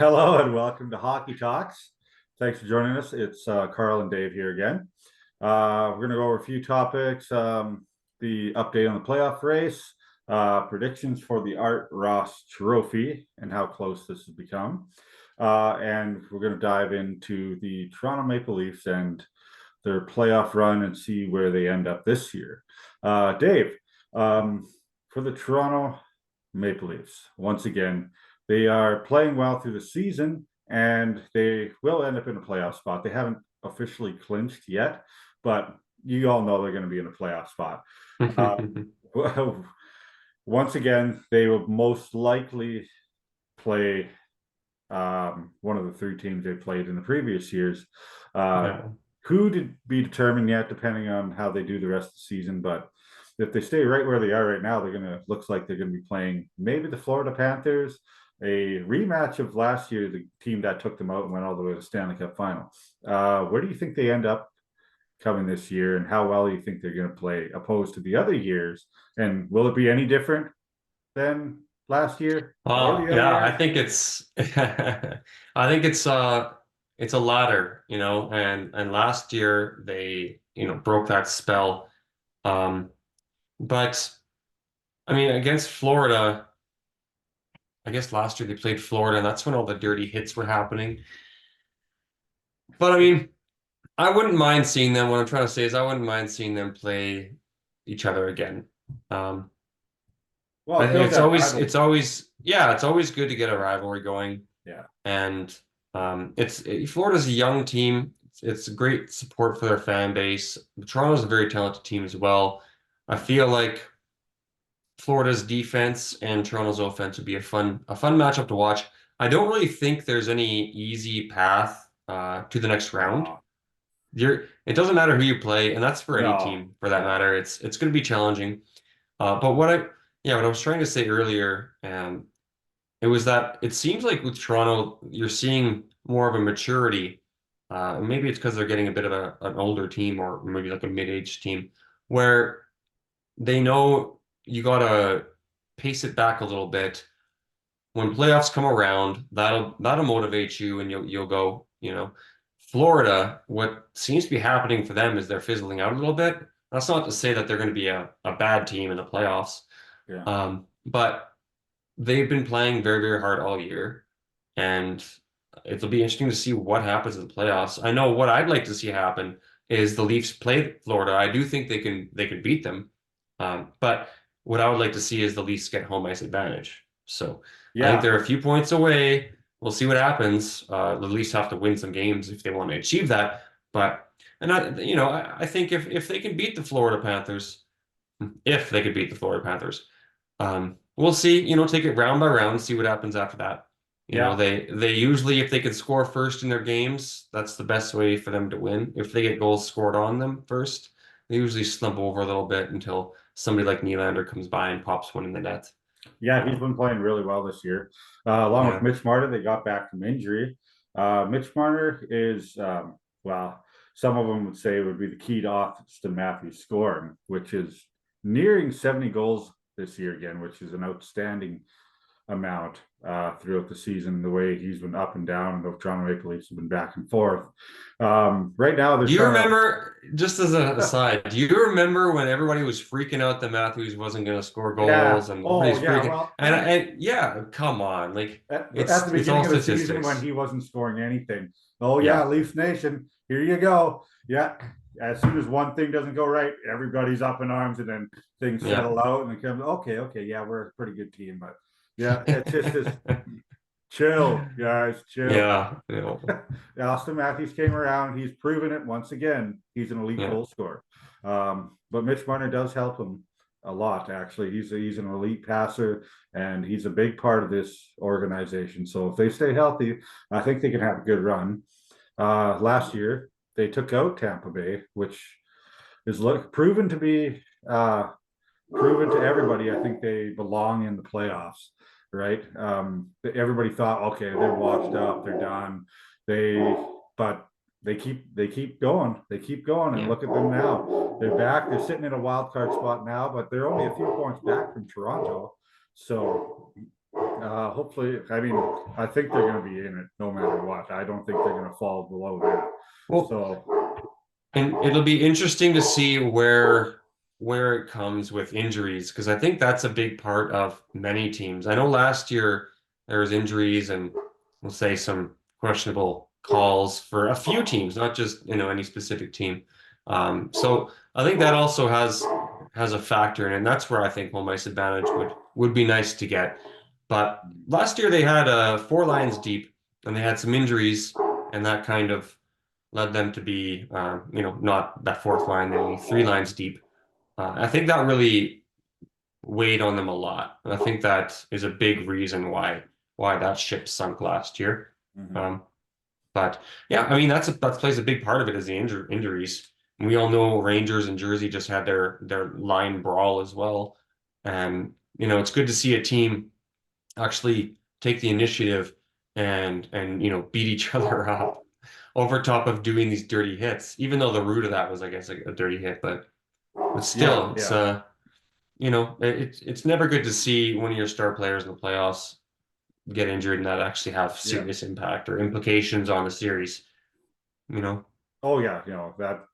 Hello and welcome to Hockey Talks. Thanks for joining us. It's Carl and Dave here again. We're going to go over a few topics, the update on the playoff race, predictions for the Art Ross Trophy and how close this has become. And we're going to dive into the Toronto Maple Leafs and their playoff run and see where they end up this year. Dave, for the Toronto Maple Leafs, once again, they are playing well through the season and they will end up in a playoff spot. They haven't officially clinched yet, but you all know they're going to be in a playoff spot. Once again, they will most likely play one of the three teams they played in the previous years. Yeah. Who to be determined yet, depending on how they do the rest of the season. But if they stay right where they are right now, looks like they're gonna be playing maybe the Florida Panthers, a rematch of last year, the team that took them out and went all the way to the Stanley Cup final. Where do you think they end up coming this year, and how well do you think they're going to play opposed to the other years? And will it be any different than last year or Well, the other yeah, I years? think it's I think it's a ladder, and last year they, broke that spell. Um, but I mean against Florida, I guess last year they played Florida and that's when all the dirty hits were happening. But I mean, I wouldn't mind seeing them. What I'm trying to say is I wouldn't mind seeing them play each other again. Um, Well, I it think builds it's that always rivalry. it's always yeah, it's always good to get a rivalry going. Yeah. And Florida's a young team. It's a great support for their fan base. Toronto's a very talented team as well. I feel like Florida's defense and Toronto's offense would be a fun matchup to watch. I don't really think there's any easy path to the next round. No, It doesn't matter who you play, and that's for any no, team for that yeah, matter. It's going to be challenging. But what I was trying to say earlier, it was that it seems like with Toronto, you're seeing more of a maturity. Maybe it's because they're getting a bit of an older team or maybe like a mid-aged team where they know you gotta pace it back a little bit. When playoffs come around, that'll motivate you and you'll go, Florida, what seems to be happening for them is they're fizzling out a little bit. That's not to say that they're going to be a bad team in the playoffs. yeah, But they've been playing very, very hard all year, and it'll be interesting to see what happens in the playoffs. I know what I'd like to see happen is the Leafs play Florida. I do think they can beat them, but what I would like to see is the Leafs get home ice advantage. So I think yeah, they're a few points away. We'll see what happens. The Leafs have to win some games if they want to achieve that. But I think if they can beat the Florida Panthers, if they could beat the Florida Panthers. We'll see, take it round by round, see what happens after that. yeah. They usually, if they can score first in their games, that's the best way for them to win. If they get goals scored on them first, they usually slump over a little bit until somebody like Nylander comes by and pops one in the net. Yeah, he's Um, been playing really well this year. Along with yeah. Mitch Marner, they got back from injury. Mitch Marner is, well, some of them would say would be the key to Austin Matthews scoring, which is nearing 70 goals this year again, which is an outstanding amount throughout the season. The way he's been up and down, and the Toronto Maple Leafs have been back and forth. Right now, they're Do you trying remember, just as an to. aside, do you remember when everybody was freaking out that Matthews wasn't going to score Yeah. goals and Oh, everybody's yeah. freaking Well, and yeah, come on, like at the it's all beginning of the season when statistics. he wasn't scoring anything. Oh yeah, Yeah, Leafs Nation, here you go. Yeah. As soon as one thing doesn't go right, everybody's up in arms, and then things yeah. settle out, and it comes. Okay, okay, yeah, we're a pretty good team, but yeah, it's just this chill, guys, chill. Yeah, Austin Matthews came around. He's proven it once again. He's an elite yeah, goal scorer. But Mitch Marner does help him a lot. Actually, he's an elite passer, and he's a big part of this organization. So if they stay healthy, I think they can have a good run. Last year they took out Tampa Bay, which is proven to be proven to everybody. I think they belong in the playoffs, right? Everybody thought, okay, they're washed up, they're done. They, but they keep going, they keep going, and yeah. look at them now. They're back. They're sitting in a wild card spot now, but they're only a few points back from Toronto. So Hopefully, I mean, I think they're going to be in it no matter what. I don't think they're going to fall below that. Well, So, and it'll be interesting to see where it comes with injuries because I think that's a big part of many teams. I know last year there was injuries and we'll say some questionable calls for a few teams, not just any specific team. So I think that also has a factor in it, and that's where I think home ice advantage would be nice to get. But last year they had four lines deep and they had some injuries, and that kind of led them to be, not that fourth line, they three lines deep. I think that really weighed on them a lot. And I think that is a big reason why that ship sunk last year. mhm. Um, but yeah, I mean that plays a big part of it is the injuries. We all know Rangers and Jersey just had their line brawl as well, and it's good to see a team actually take the initiative and beat each other up over top of doing these dirty hits. Even though the root of that was, I guess, a dirty hit, but Yeah, still, yeah, it's never good to see one of your star players in the playoffs get injured and that actually have yeah. serious impact or implications on the series. You know, Oh, yeah. That.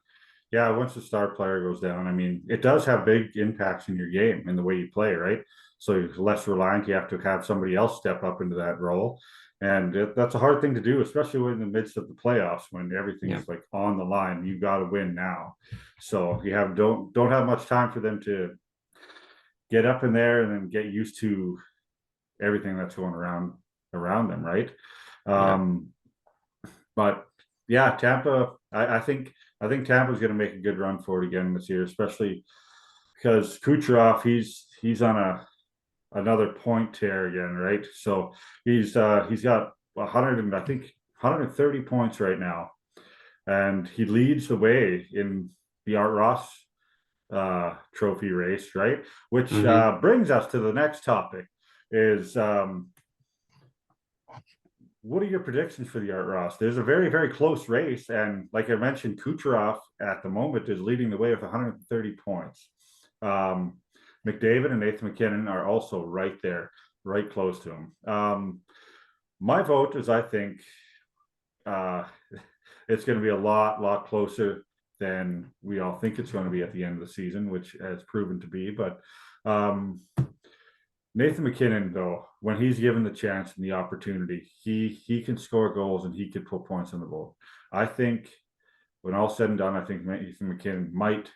Yeah, once the star player goes down, I mean, it does have big impacts in your game and the way you play, right? So you're less reliant. You have to have somebody else step up into that role, and that's a hard thing to do, especially in the midst of the playoffs when yeah, everything's like on the line. You got to win now, so you don't have much time for them to get up in there and then get used to everything that's going around them, right? yeah, Um, but yeah, Tampa. I think Tampa's going to make a good run for it again this year, especially because Kucherov he's on another point tear again, right? So he's got 100 and I think 130 points right now, and he leads the way in the Art Ross trophy race, right? Which hmm brings us to the next topic: is what are your predictions for the Art Ross? There's a very, very close race, and like I mentioned, Kucherov at the moment is leading the way with 130 points. Um, McDavid and Nathan MacKinnon are also right there, right close to him. My vote is I think uh, it's going to be a lot closer than we all think it's going to be at the end of the season, which has proven to be. But um, Nathan MacKinnon, though, when he's given the chance and the opportunity, he can score goals and he can put points on the board. I think when all said and done, I think Nathan MacKinnon might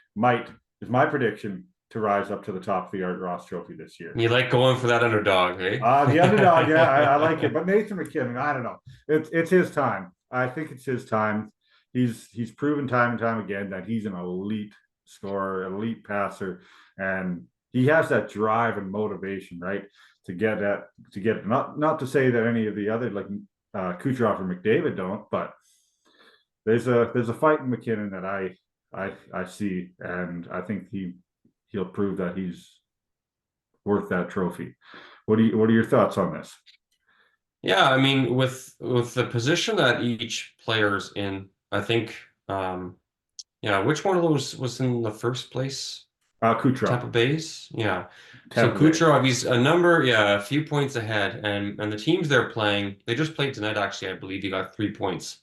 is my prediction to rise up to the top of the Art Ross Trophy this year. You like going for that underdog, eh? The underdog, yeah, I like it, but Nathan MacKinnon, I don't know. It's his time. I think it's his time. He's proven time and time again that he's an elite scorer, elite passer, and he has that drive and motivation, right, to get not to say that any of the other like Kucherov or McDavid don't, but there's a fight in McKinnon that I see, and I think he'll prove that he's worth that trophy. What are your thoughts on this? Yeah, I mean, with the position that each player's in, I think, yeah, which one of those was in the first place? Kucherov, Tampa Bay's? Yeah. So Tampa Bay. Kucherov, he's a few points ahead, and the teams they're playing, they just played tonight, actually, I believe he got 3 points.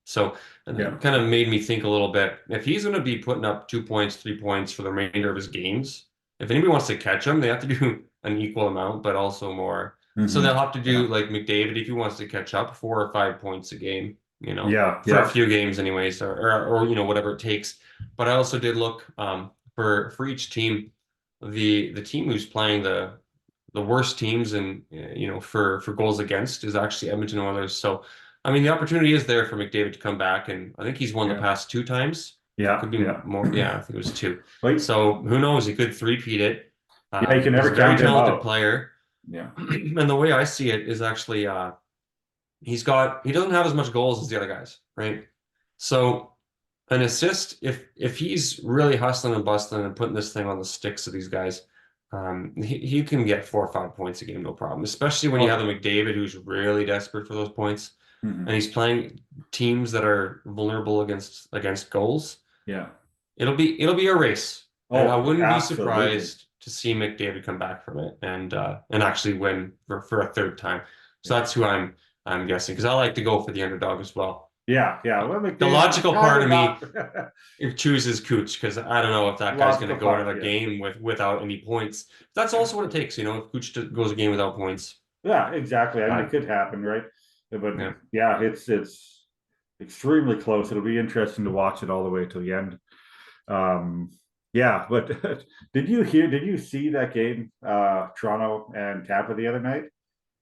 So and Yeah. that kind of made me think a little bit. If he's going to be putting up 2 points, 3 points for the remainder of his games, if anybody wants to catch him, they have to do an equal amount, but also more. So they'll Hmm. have to do Yeah. like McDavid if he wants to catch up, 4 or 5 points a game, Yeah. for a Yeah. few games anyways, or whatever it takes. But I also did look for each team, the team who's playing the worst teams and for goals against is actually Edmonton Oilers. So I mean the opportunity is there for McDavid to come back, and I think he's won the Yeah. past 2 times. Yeah. Could be Yeah. more. Yeah, I think it was two. Like, So who knows? He could three-peat it. yeah, you can He's never a very count him talented out. player, Yeah. and the way I see it is actually he doesn't have as much goals as the other guys, right? So an assist, if he's really hustling and bustling and putting this thing on the sticks of these guys, he can get 4 or 5 points a game, no problem. Especially when you have a Oh. McDavid who's really desperate for those points, and Hmm. he's playing teams that are vulnerable against goals. Yeah. It'll be a race, and I Oh, wouldn't be absolutely. surprised to see McDavid come back from it and actually win for a third time. So Yeah. that's who I'm guessing because I like to go for the underdog as well. Yeah, yeah. Well, The McDavid logical kind part of of me not it chooses Cooch because I don't know if that guy's going logical to go part. another Yeah, game without any points. That's also what it takes, if Cooch goes a game without points. yeah, exactly. I mean, it But could happen, right? But yeah, yeah, it's extremely close. It'll be interesting to watch it all the way to the end. Um, yeah, but did you see that game, Toronto and Tampa the other night?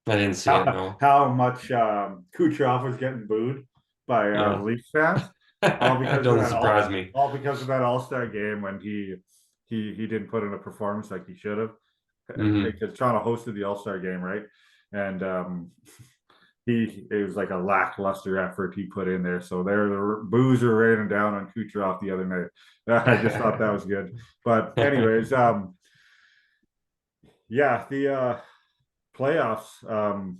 I didn't see it. How No. how much Kucherov was getting booed by Yeah, Leafs fans, all it because of doesn't that surprise me. all because of that All-Star game when he didn't put in a performance like he should have, Hmm. because Toronto hosted the All-Star game, right? And it was like a lackluster effort he put in there. So there the boos are raining down on Kucherov the other night. I just thought that was good. But anyways, yeah, the playoffs,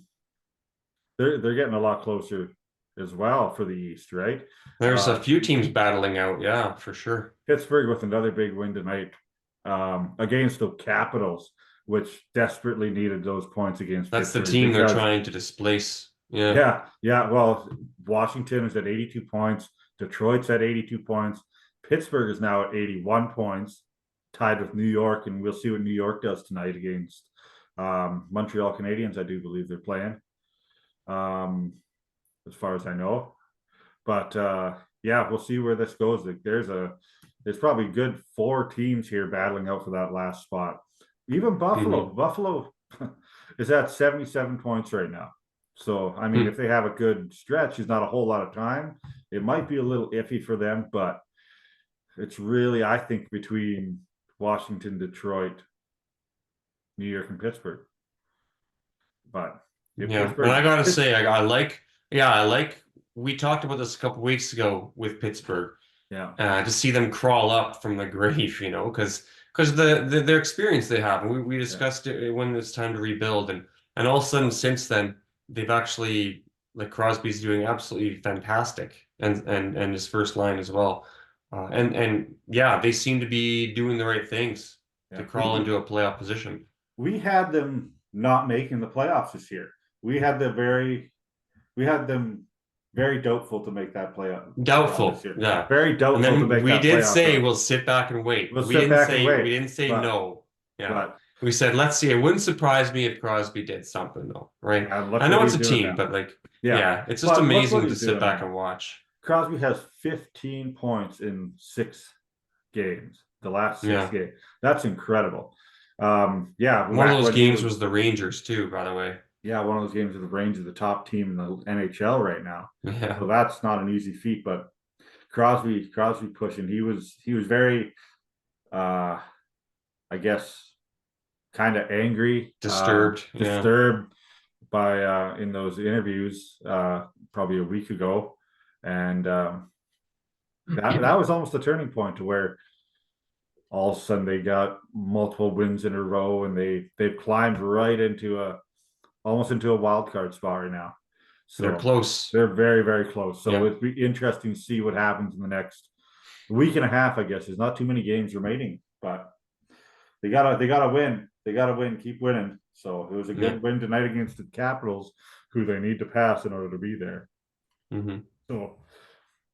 they're getting a lot closer as well for the East, right? There's a Uh, few teams battling out. Yeah, for sure. Pittsburgh with another big win tonight, against the Capitals, which desperately needed those points against That's the Pittsburgh team they're because trying to displace. Yeah. yeah, yeah. Well, Washington is at 82 points. Detroit's at 82 points. Pittsburgh is now at 81 points, tied with New York, and we'll see what New York does tonight against Montreal Canadiens. I do believe they're playing, um, as far as I know. But yeah, we'll see where this goes. Like, there's probably good four teams here battling out for that last spot. Even Buffalo, Hmm. Buffalo is at 77 points right now. So I mean, if Hmm. they have a good stretch, it's not a whole lot of time. It might be a little iffy for them, but it's really, I think, between Washington, Detroit, New York, and Pittsburgh. But if Yeah, and I Pittsburgh, gotta say, I like. We talked about this a couple weeks ago with Pittsburgh. yeah, To see them crawl up from the grave, because their experience they have, and we yeah, discussed it when it's time to rebuild, and all of a sudden since then they've actually like Crosby's doing absolutely fantastic, and his first line as well, and yeah, they seem to be doing the right things to yeah. crawl into a playoff position. We had them not making the playoffs this year. We had the very we had them very doubtful to make that playoff run this Doubtful, year. yeah. Very And doubtful to then make we that did playoff say run. we'll sit back and wait. We'll We sit didn't back and say we wait, didn't say but no. Yeah. but We said let's see. It wouldn't surprise me if Crosby did something though, right? yeah, look I what know it's he's a doing team, now. but like Yeah, yeah, it's just but look what amazing to he's sit doing back now. and watch. Crosby has 15 points in 6 games. The last six Yeah. games. That's incredible. Yeah, One of back those when he games was was the Rangers too, by the way. yeah, one of those games with the Rangers, the top team in the NHL right now. Yeah. So that's not an easy feat, but Crosby pushing. He was very uh I guess kind of angry, Disturbed. Yeah. disturbed by in those interviews probably a week ago. And that was almost a turning point to where all of a sudden they got multiple wins in a row and they've climbed right into a almost into a wild card spot right now. They're So close. they're very, very close. So Yeah. it'd be interesting to see what happens in the next week and a half, I guess. There's not too many games remaining, but they gotta win. They gotta win, keep winning. So it was a Yeah. good win tonight against the Capitals, who they need to pass in order to be there. Hmm. So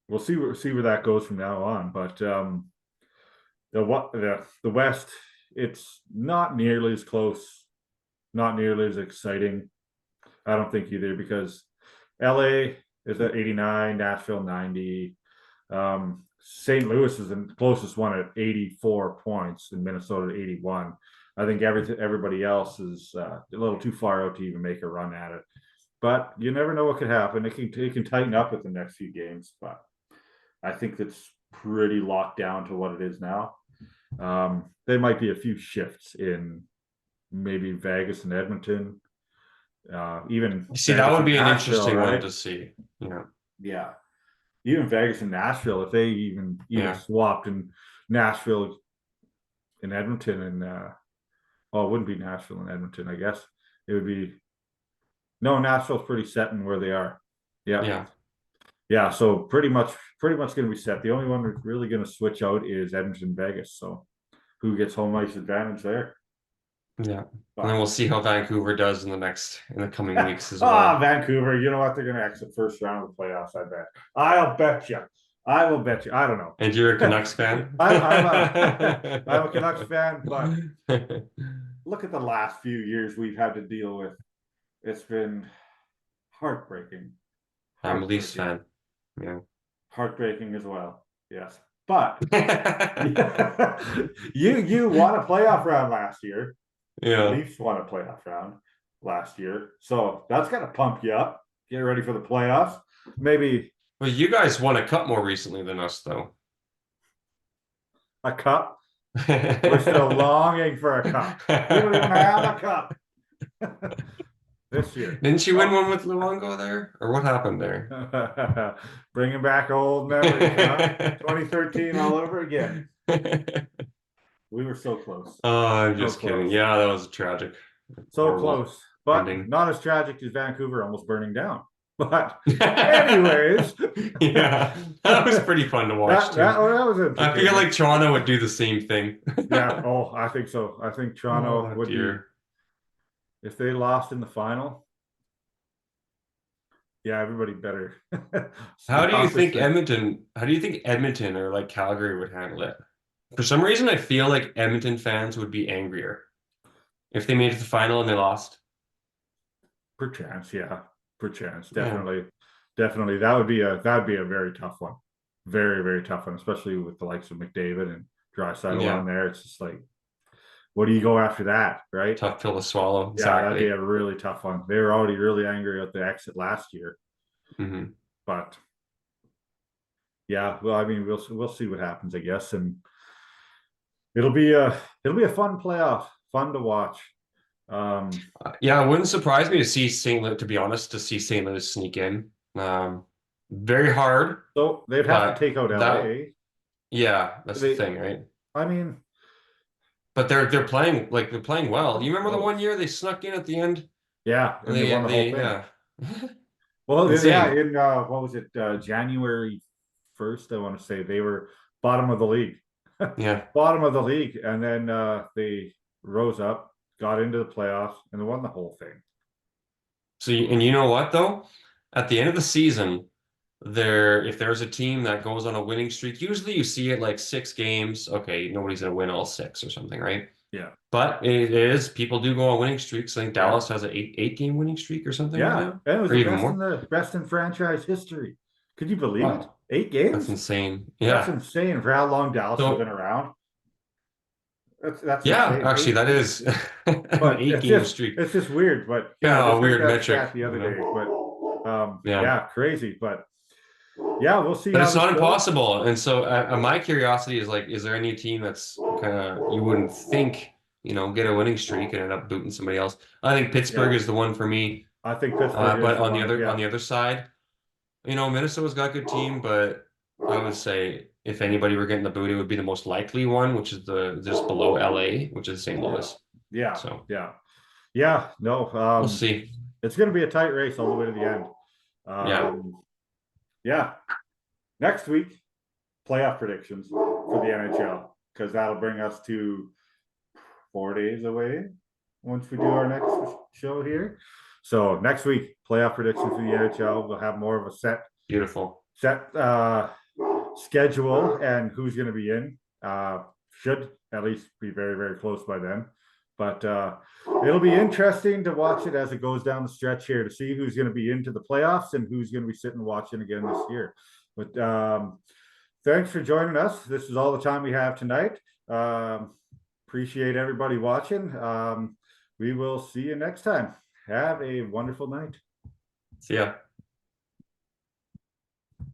we'll see where that goes from now on. But the West, it's not nearly as close, not nearly as exciting. I don't think either because LA is at 89, Nashville 90. St. Louis is the closest one at 84 points, and Minnesota at 81. I think everybody else is a little too far out to even make a run at it. But you never know what could happen. It can tighten up with the next few games, but I think that's pretty locked down to what it is now. There might be a few shifts in maybe Vegas and Edmonton, even You see, that Vegas would and be an Nashville, interesting one right? to see. Yeah, even Vegas and Nashville, if they even Yeah. swapped in Nashville and Edmonton and well, it wouldn't be Nashville and Edmonton, I guess. It would be no, Nashville's pretty set in where they are. Yeah. Yeah. Yeah. So pretty much gonna be set. The only one we're really gonna switch out is Edmonton Vegas. So who gets home ice advantage there. Yeah. And then But we'll see how Vancouver does in the coming weeks as ah, well. Vancouver, you know what? They're going to exit first round of the playoffs. I bet. I'll bet you. I will bet you. I don't know. And you're a Canucks fan? I'm a I'm a Canucks fan, but look at the last few years we've had to deal with. It's been heartbreaking. I'm a Leafs Heartbreaking. fan. Yeah. Heartbreaking as well. Yes. But you won a playoff round last year. The Yeah. Leafs won a playoff round last year. So that's gotta pump you up. Get ready for the playoffs. Maybe Well, you guys won a cup more recently than us, though. a cup. We're still longing for a cup. We don't even have a cup this year. Didn't you win Oh. one with Luongo there? Or what happened there? Bringing back old memories, huh? 2013 all over again. We were so close. Oh, I'm So just kidding. close. Yeah, that was tragic. So Horrible close. But ending. not as tragic as Vancouver almost burning down. But anyways. Yeah, that was pretty fun to watch That too. that was I feel entertaining. like Toronto would do the same thing. Yeah. Oh, I think so. I think Toronto Oh would be dear. if they lost in the final. Yeah, everybody better. How do you Stop this think thing. Edmonton, how do you think Edmonton or like Calgary would handle it? For some reason, I feel like Edmonton fans would be angrier if they made it to the final and they lost. Perchance, yeah. Perchance. Yeah. Definitely. Definitely. That would be a very tough one. Very, very tough one, especially with the likes of McDavid and Draisaitl Yeah. on there. It's just like, what do you go after that, right? Tough pill to swallow. Yeah, that'd be Exactly. a really tough one. They were already really angry at the exit last year, Hmm. but yeah, well, I mean, we'll see what happens, I guess, and it'll be a fun playoff, fun to watch. Um, Yeah, it wouldn't surprise me to see St. Louis, to be honest, to see St. Louis sneak in. Very hard, so they'd have to but take out that, LA. yeah, that's the They, thing, right? I mean, But they're playing well. You remember the one close. year they snuck in at the end? Yeah, And and they won the whole thing. yeah. Well, yeah, Insane. in what was it, January 1st, I want to say they were bottom of the league. Yeah. Bottom of the league, and then they rose up, got into the playoffs, and they won the whole thing. And you know what though? At the end of the season, if there's a team that goes on a winning streak, usually you see it like 6 games. Okay, nobody's gonna win all 6 or something, right? Yeah, But it is people do go on winning streaks. I think yeah, Dallas has an eight game winning streak or something right yeah. now, And it was or the even best in more. the best in franchise history. Could you believe it? Wow, 8 games? that's insane. That's Yeah. insane for how long Dallas has been So around. That's yeah, insane. actually, Eight that is games. an But eight game streak. it's just weird. But yeah, I Yeah, a just heard weird that metric, stat the other day. But Yeah. yeah, crazy. But yeah, we'll see But how it's this not goes. impossible. And so my curiosity is like, is there any team that's kind of you wouldn't think, get a winning streak and end up booting somebody else? I think Pittsburgh Yeah, is the one for me. I think Pittsburgh is But the on the one. other on Yeah, the other side, Minnesota's got a good team, but I would say if anybody were getting the boot, it would be the most likely one, which is the just below LA, which is St. Louis. yeah, So yeah, yeah. No, we'll see. it's going to be a tight race all the way to the end. Yeah, Yeah, next week playoff predictions for the NHL because that'll bring us to 4 days away once we do our next show here. So next week playoff predictions for the NHL. We'll have more of a beautiful. set schedule and who's going to be in. Should at least be very, very close by then. But it'll be interesting to watch it as it goes down the stretch here to see who's going to be into the playoffs and who's going to be sitting watching again this year. But thanks for joining us. This is all the time we have tonight. Appreciate everybody watching. We will see you next time. Have a wonderful night. See ya.